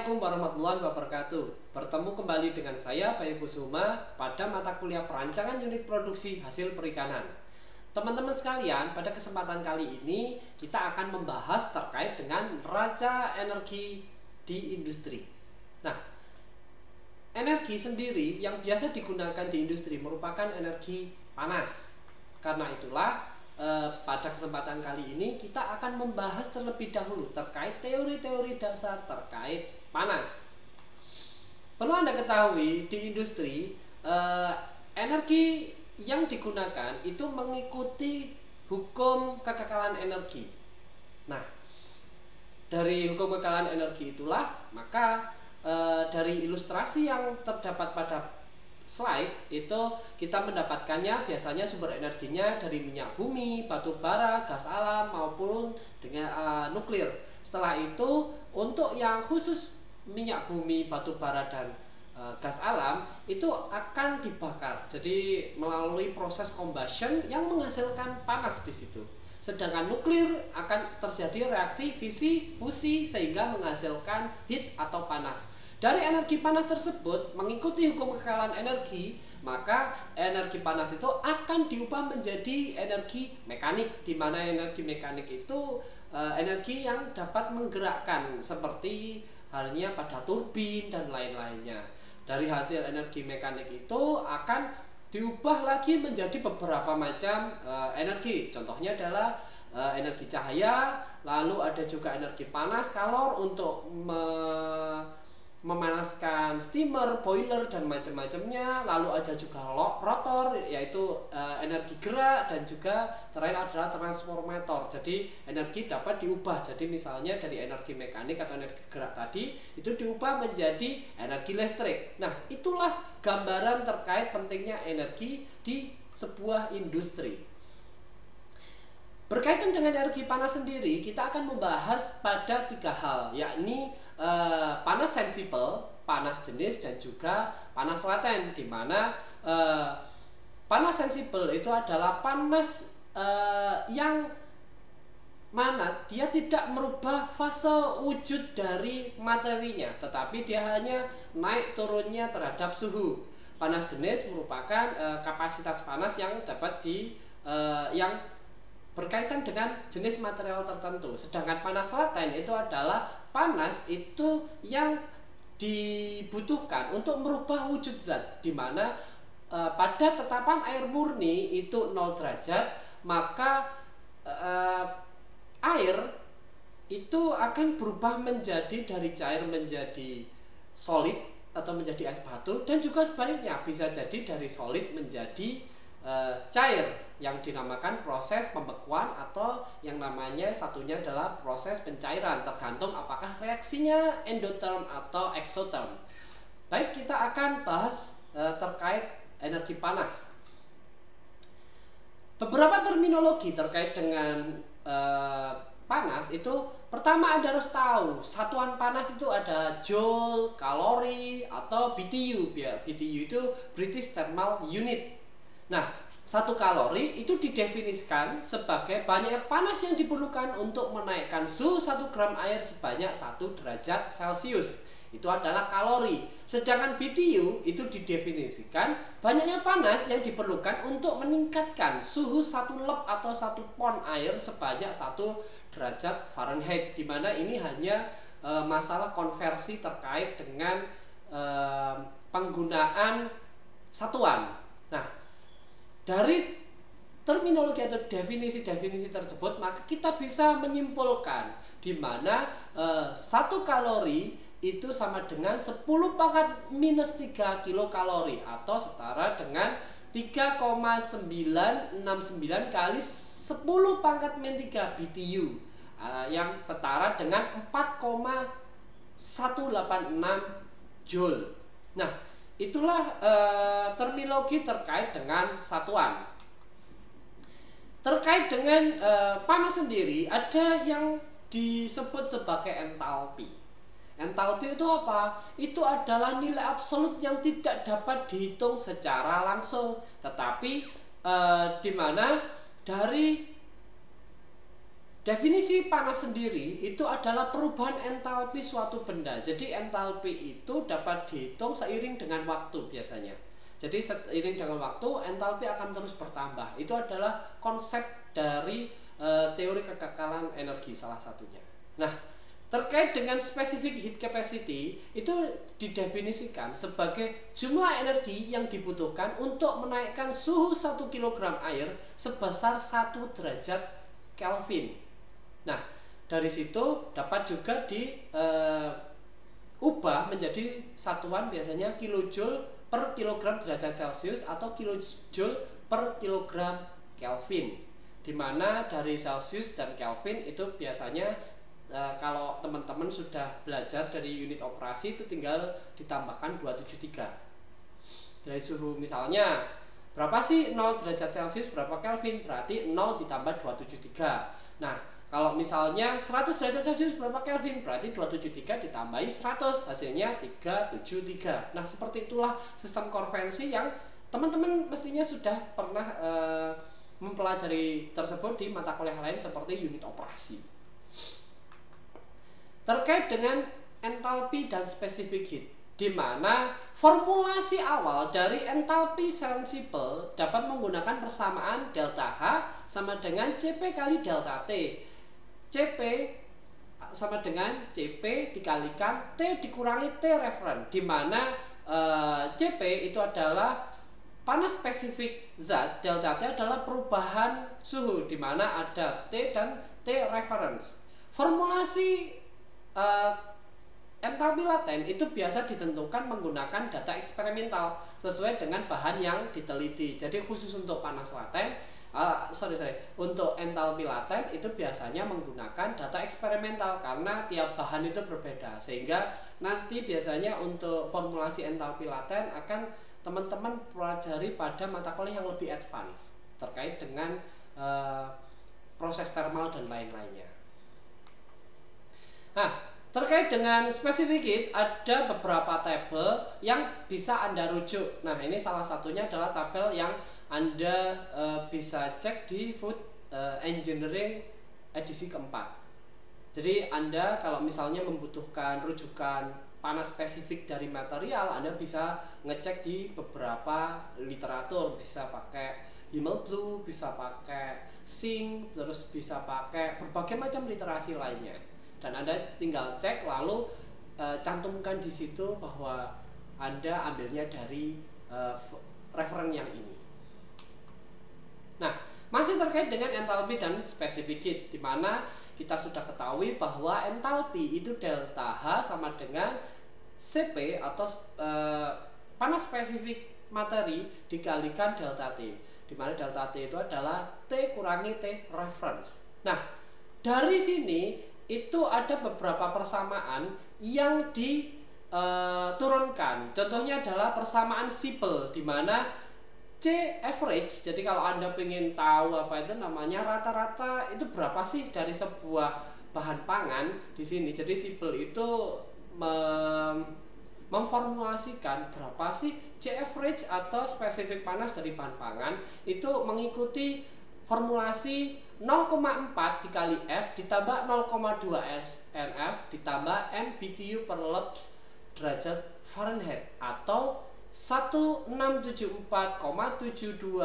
Assalamualaikum warahmatullahi wabarakatuh. Bertemu kembali dengan saya Bayu Kusuma pada mata kuliah perancangan unit produksi hasil perikanan. Teman-teman sekalian, pada kesempatan kali ini kita akan membahas terkait dengan neraca energi di industri. Nah, energi sendiri yang biasa digunakan di industri merupakan energi panas. Karena itulah pada kesempatan kali ini kita akan membahas terlebih dahulu terkait teori-teori dasar terkait panas. Perlu Anda ketahui, di industri energi yang digunakan itu mengikuti hukum kekekalan energi. Nah, dari hukum kekekalan energi itulah maka dari ilustrasi yang terdapat pada slide itu kita mendapatkannya biasanya sumber energinya dari minyak bumi, batu bara, gas alam maupun dengan nuklir. Setelah itu untuk yang khusus minyak bumi, batu bara dan gas alam itu akan dibakar. Jadi melalui proses combustion yang menghasilkan panas di situ. Sedangkan nuklir akan terjadi reaksi fisi fusi sehingga menghasilkan heat atau panas. Dari energi panas tersebut mengikuti hukum kekekalan energi, maka energi panas itu akan diubah menjadi energi mekanik, di mana energi mekanik itu energi yang dapat menggerakkan seperti halnya pada turbin dan lain-lainnya. Dari hasil energi mekanik itu akan diubah lagi menjadi beberapa macam energi. Contohnya adalah energi cahaya, lalu ada juga energi panas kalor untuk memanaskan steamer, boiler dan macam-macamnya. Lalu ada juga rotor yaitu energi gerak, dan juga terakhir adalah transformator. Jadi energi dapat diubah. Jadi misalnya dari energi mekanik atau energi gerak tadi itu diubah menjadi energi listrik. Nah, itulah gambaran terkait pentingnya energi di sebuah industri. Berkaitan dengan energi panas sendiri, kita akan membahas pada 3 hal, yakni panas sensibel, panas jenis, dan juga panas laten. Di mana panas sensibel itu adalah panas yang mana dia tidak merubah fase wujud dari materinya, tetapi dia hanya naik turunnya terhadap suhu. Panas jenis merupakan kapasitas panas yang dapat yang berkaitan dengan jenis material tertentu. Sedangkan panas laten itu adalah panas itu yang dibutuhkan untuk merubah wujud zat, di mana pada tetapan air murni itu 0 derajat, maka air itu akan berubah menjadi dari cair menjadi solid atau menjadi es batu, dan juga sebaliknya bisa jadi dari solid menjadi cair yang dinamakan proses pembekuan, atau yang namanya satunya adalah proses pencairan, tergantung apakah reaksinya endotherm atau exotherm. Baik, kita akan bahas terkait energi panas. Beberapa terminologi terkait dengan panas itu, pertama Anda harus tahu satuan panas itu ada joule, kalori, atau BTU. BTU itu British Thermal Unit. Nah, 1 kalori itu didefinisikan sebagai banyak panas yang diperlukan untuk menaikkan suhu 1 gram air sebanyak 1 derajat Celcius. Itu adalah kalori. Sedangkan BTU itu didefinisikan banyaknya panas yang diperlukan untuk meningkatkan suhu 1 lep atau 1 pon air sebanyak 1 derajat Fahrenheit. Di mana ini hanya masalah konversi terkait dengan penggunaan satuan. Nah, dari terminologi atau definisi-definisi tersebut, maka kita bisa menyimpulkan di mana 1 kalori itu sama dengan 10 pangkat minus 3 kilokalori, atau setara dengan 3,969 kali 10 pangkat min 3 BTU, yang setara dengan 4,186 Joule. Nah, itulah terminologi terkait dengan satuan. Terkait dengan panas sendiri, ada yang disebut sebagai entalpi. Entalpi itu apa? Itu adalah nilai absolut yang tidak dapat dihitung secara langsung, tetapi di mana dari definisi panas sendiri itu adalah perubahan entalpi suatu benda. Jadi entalpi itu dapat dihitung seiring dengan waktu biasanya. Jadi seiring dengan waktu entalpi akan terus bertambah. Itu adalah konsep dari teori kekekalan energi salah satunya. Nah, terkait dengan specific heat capacity itu didefinisikan sebagai jumlah energi yang dibutuhkan untuk menaikkan suhu 1 kg air sebesar 1 derajat Kelvin. Nah, dari situ dapat juga diubah menjadi satuan biasanya kilojoule per kilogram derajat Celcius atau kilojoule per kilogram Kelvin, dimana dari Celcius dan Kelvin itu biasanya kalau teman-teman sudah belajar dari unit operasi itu tinggal ditambahkan 273 dari suhu. Misalnya berapa sih 0 derajat Celcius berapa Kelvin, berarti 0 ditambah 273. Nah, kalau misalnya 100 derajat Celcius berapa Kelvin, berarti 273 ditambahi 100, hasilnya 373. Nah, seperti itulah sistem konvensi yang teman-teman mestinya sudah pernah mempelajari tersebut di mata kuliah lain seperti unit operasi. Terkait dengan entalpi dan specific heat, di mana formulasi awal dari entalpi sensible dapat menggunakan persamaan delta H sama dengan Cp kali delta T. Cp sama dengan Cp dikalikan T dikurangi T referen, di mana Cp itu adalah panas spesifik zat, delta T adalah perubahan suhu, di mana ada T dan T reference. Formulasi entalpi laten itu biasa ditentukan menggunakan data eksperimental sesuai dengan bahan yang diteliti. Jadi khusus untuk panas laten, untuk entalpi laten itu biasanya menggunakan data eksperimental karena tiap bahan itu berbeda, sehingga nanti biasanya untuk formulasi entalpi laten akan teman-teman pelajari pada mata kuliah yang lebih advance terkait dengan proses thermal dan lain-lainnya. Nah, terkait dengan specific heat ada beberapa tabel yang bisa Anda rujuk. Nah, ini salah satunya adalah tabel yang Anda bisa cek di Food Engineering edisi keempat. Jadi Anda kalau misalnya membutuhkan rujukan panas spesifik dari material, Anda bisa ngecek di beberapa literatur, bisa pakai Himmelblue, bisa pakai Sing, terus bisa pakai berbagai macam literasi lainnya. Dan Anda tinggal cek lalu cantumkan di situ bahwa Anda ambilnya dari referen yang ini. Nah, masih terkait dengan entalpi dan specific heat, di mana kita sudah ketahui bahwa entalpi itu delta H sama dengan Cp atau panas spesifik materi dikalikan delta T, di mana delta T itu adalah T kurangi T reference. Nah, dari sini itu ada beberapa persamaan yang diturunkan. Contohnya adalah persamaan simple, di mana C average. Jadi kalau Anda ingin tahu apa itu namanya rata-rata itu berapa sih dari sebuah bahan pangan di sini. Jadi simple itu memformulasikan berapa sih C average atau spesifik panas dari bahan pangan, itu mengikuti formulasi 0,4 dikali F ditambah 0,2 SNF ditambah M BTU per Lebs derajat Fahrenheit, atau 1674,72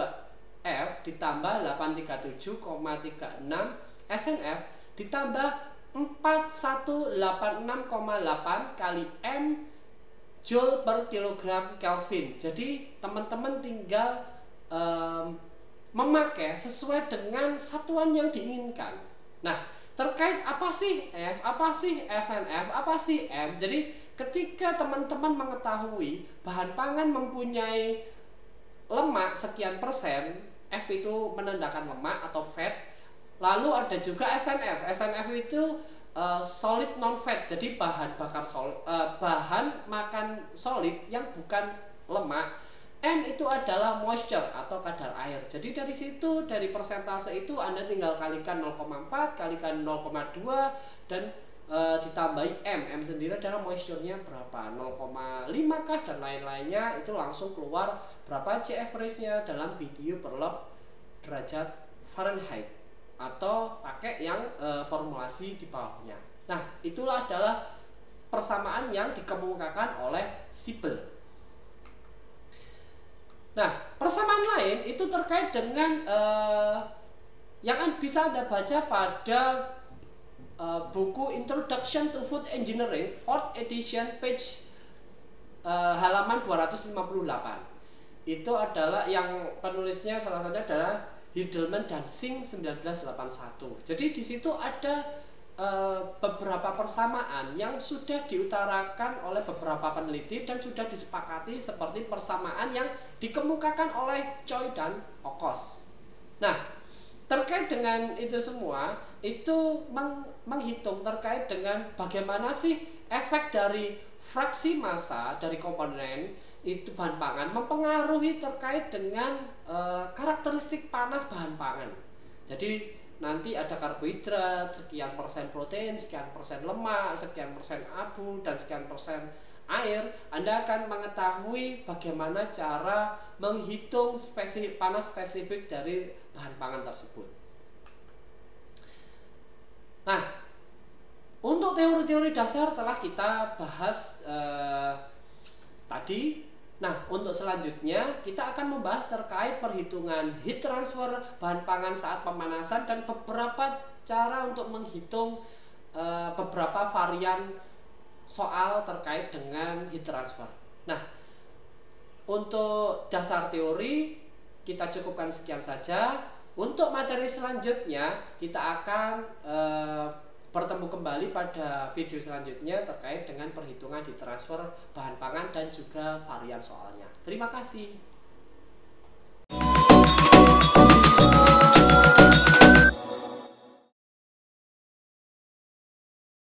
F ditambah 837,36 SNF ditambah 4186,8 kali M Joule per kilogram Kelvin. Jadi teman-teman tinggal memakai sesuai dengan satuan yang diinginkan. Nah, terkait apa sih F, apa sih SNF, apa sih M. Jadi ketika teman-teman mengetahui bahan pangan mempunyai lemak sekian persen, F itu menandakan lemak atau fat. Lalu ada juga SNF. SNF itu solid non fat, jadi bahan bakar bahan makan solid yang bukan lemak. M itu adalah moisture atau kadar air. Jadi dari situ, dari persentase itu Anda tinggal kalikan 0,4 kalikan 0,2 dan ditambahi M. M sendiri adalah moisture-nya berapa, 0,5 kah dan lain-lainnya, itu langsung keluar berapa C average-nya dalam BTU per Leb derajat Fahrenheit. atau pakai yang formulasi di bawahnya. Nah, itulah adalah persamaan yang dikemukakan oleh Siebel. Nah, persamaan lain itu terkait dengan yang bisa Anda baca pada buku Introduction to Food Engineering 4th edition page halaman 258. Itu adalah yang penulisnya salah satunya adalah Hiddelman dan Singh 1981. Jadi di situ ada beberapa persamaan yang sudah diutarakan oleh beberapa peneliti dan sudah disepakati seperti persamaan yang dikemukakan oleh Choi dan Ockos. Nah, terkait dengan itu semua, itu menghitung terkait dengan bagaimana sih efek dari fraksi massa dari komponen itu bahan pangan mempengaruhi terkait dengan karakteristik panas bahan pangan. Jadi nanti ada karbohidrat, sekian persen protein, sekian persen lemak, sekian persen abu, dan sekian persen air. Anda akan mengetahui bagaimana cara menghitung panas spesifik dari bahan pangan tersebut. Nah, untuk teori-teori dasar telah kita bahas tadi. Nah, untuk selanjutnya kita akan membahas terkait perhitungan heat transfer bahan pangan saat pemanasan dan beberapa cara untuk menghitung beberapa varian soal terkait dengan heat transfer. Nah, untuk dasar teori kita cukupkan sekian saja. Untuk materi selanjutnya kita akan bertemu kembali pada video selanjutnya terkait dengan perhitungan heat transfer bahan pangan dan juga varian soalnya. Terima kasih.